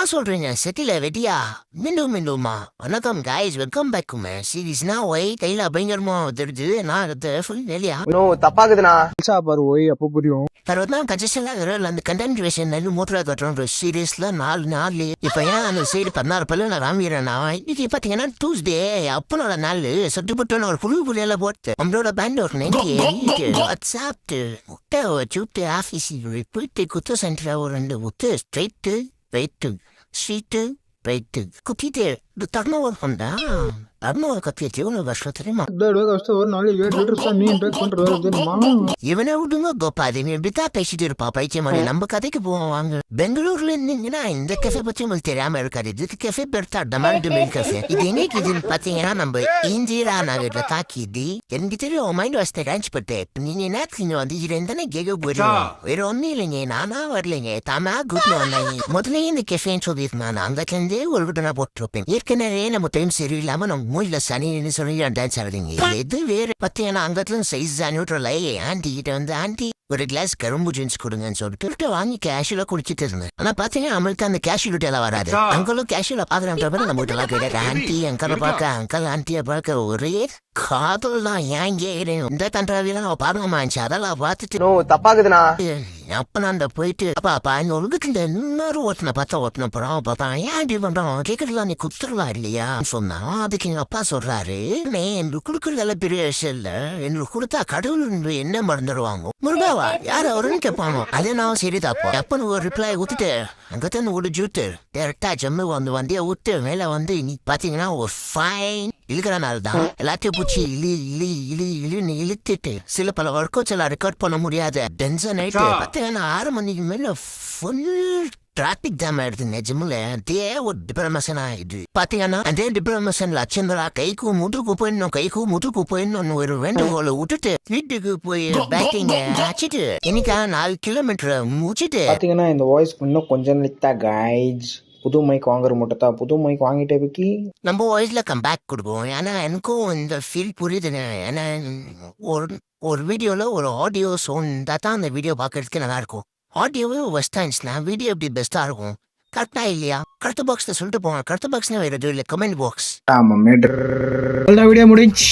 நான் சொல்றேங்க செட்டில வெட்டியா மீண்டுமா வணக்கம் guys வெல்கம் பேக் மே சீரிஸ்னா ஒய் கையில பயங்கரமா தெரிஞ்சு நான் ஃபுல் இல்லையா தப்பாக்குதுண்ணா பாரு ஓய் அப்போ புரியும். తర్వాత ఖచ్చితంగా அந்த కంటెంట్రేషన్ మూత్ర కట్టడం సీరియస్ లో நாலு இப்ப ஏன் அந்த சைடு 16 பல்லு நான் ராமிக்கிறேன்னா இன்னைக்கு பாத்தீங்கன்னா டூஸ்டே அப்பனோட நாள் சொட்டுப்பட்டு ஒரு புள்ளியெல்லாம் போட்டு நம்மளோட பேண்ட் ஒரு 98 வாட்ஸ்அப் முட்டை வச்சுட்டு ஆஃபீஸில் போயிட்டு குத்து சென்டர் ஒரு 2 முத்து ஸ்ட்ரைட்டு ரைட்டு ஸ்ட்ரீட்டு ரைட்டு குத்திட்டு டர்னோவர் பண்ணா டர்னோவர் கத்தியாச்சு ஒரு வருஷம் தெரியுமா ஒரு நாள் 7 லிட்டர் மீன் பேக் பண்றது தெரியுமா? இவனை விடுங்க கோபாதி நீ இப்படித்தான் பேசிட்டு இருப்பா பைத்தியம் மாதிரி நம்ம கதைக்கு போவோம் வாங்க. பெங்களூர்ல இருந்தீங்கன்னா இந்த கெஃபே பத்தி உங்களுக்கு தெரியாம இருக்காது. இதுக்கு கெஃபே பெருத்தா டமால்டு மில் கெஃபே. இது எங்க இதுன்னு பாத்தீங்கன்னா நம்ம இந்திரா நகர்ல தாக்கிது. எனக்கு தெரியும் மைண்ட் வாஸ்த ரேஞ்ச் பட்டு நீங்க என்ன வந்து இதுல இருந்தானே கேட்க போயிருவோம். வேற ஒன்னும் இல்லைங்க நானா வரலைங்க தானா கூட்டு வந்தாங்க. முதல்ல இந்த கெஃபேன்னு சொல்லியிருந்தான் அங்கத்துல இருந்தே ஒரு விட்டு போட்டிருப்பேன். ஏற்கனவே நம்ம டைம் சரியில்லாம நம்ம மூயில சனின்னு சொல்லி டான்ஸ் ஆடுறீங்க. எது வேற பாத்தீங்கன்னா அங்கத்துல சைஸ் நியூட்ரல் ஆண்டி கிட்ட வந்து ஆண்டி ஒரு கிளாஸ் கரும்பு ஜூஸ் கொடுங்கன்னு சொல்லிட்டு வாங்கி கேஷுவலா குடிச்சிட்டு இருந்தேன். ஆனா பாத்தீங்கன்னா நம்மளுக்கு அந்த கேஷுவலிட்டி எல்லாம் வராது. அங்களும் கேஷுவலா பாக்குறேன் நம்ம கிட்ட எல்லாம் கேட்டாரு ஆண்டி அங்கலை பார்க்க அங்கல் ஆண்டிய பார்க்க ஒரே காதல் தான் ஏங்க இந்த கண்டாவிலாம் பாருங்கம்மாச்சு அதெல்லாம் பார்த்துட்டு தப்பாக்குதுண்ணா அப்ப நான் அந்த போயிட்டு அப்பா இந்த உலகத்துல இந்த இன்னொரு ஓட்டின அப்புறம் பார்த்தா ஏன் இப்படி பண்றோம் கேட்கறதுலாம் நீ குத்துறலாம் இல்லையா சொன்னா அதுக்கு எங்க அப்பா சொல்றாரு எங்களுக்கு கொடுக்கறதெல்லாம் பெரிய விஷயம் இல்ல எங்களுக்கு கொடுத்தா கடவுள் என்ன மறந்துடுவாங்க முருகாவா யார் அவருன்னு கேட்பாங்க அதே நான் சரி தாப்போம் அப்பன்னு ஒரு ரிப்ளை ஊத்துட்டு அங்கத்தான் ஒரு ஜூட்டு டேரக்டா ஜம்மு வந்து வண்டியை விட்டு மேல வந்து நீ பாத்தீங்கன்னா ஒரு ஃபைன் இழுக்கிற நாள் தான் எல்லாத்தையும் பூச்சி இழுன்னு இழுத்துட்டு சில பல ஒர்க் அவுட்ஸ் எல்லாம் ரெக்கார்ட் பண்ண முடியாத டென்ஷன் ஆயிட்டு பாத்தீங்கன்னா 6 மணிக்கு மேல ஃபுல் டிராபிக் ஜாம் ஆயிடுது நிஜமுல அதே ஒரு டிப்ரமேஷன் ஆயிடுது பாத்தீங்கன்னா அதே டிப்ரமேஷன்ல அச்சந்தரா கைக்கு முதுகு போயிடணும் ஒரு வேண்டுகோளை விட்டுட்டு வீட்டுக்கு போய் பேட்டிங்க அடிச்சிட்டு இன்னைக்கா 4 கிலோமீட்டர் முடிச்சிட்டு பாத்தீங்கன்னா இந்த வாய்ஸ் இன்னும் கொஞ்சம் லிட்டா கைஸ் புது மைக் வாங்குற மட்டும் தான் புது மைக் வாங்கிட்டே வைக்கி நம்ம வாய்ஸ்ல கம்பேக் கொடுப்போம். ஏன்னா எனக்கும் இந்த ஃபீல் புரியுதுங்க. ஏன்னா ஒரு வீடியோல ஒரு ஆடியோ சவுண்டா தான் அந்த வீடியோ பார்க்கறதுக்கு நல்லா இருக்கும். ஆடியோவே வெஸ்டா இருந்துச்சுன்னா வீடியோ எப்படி பெஸ்டா இருக்கும் கரெக்டா இல்லையா? கருத்து பாக்ஸ்ல சொல்லிட்டு போங்க. கருத்து பாக்ஸ்னா வேற எதுவும் இல்லை கமெண்ட் பாக்ஸ். ஆமா வீடியோ முடிஞ்சு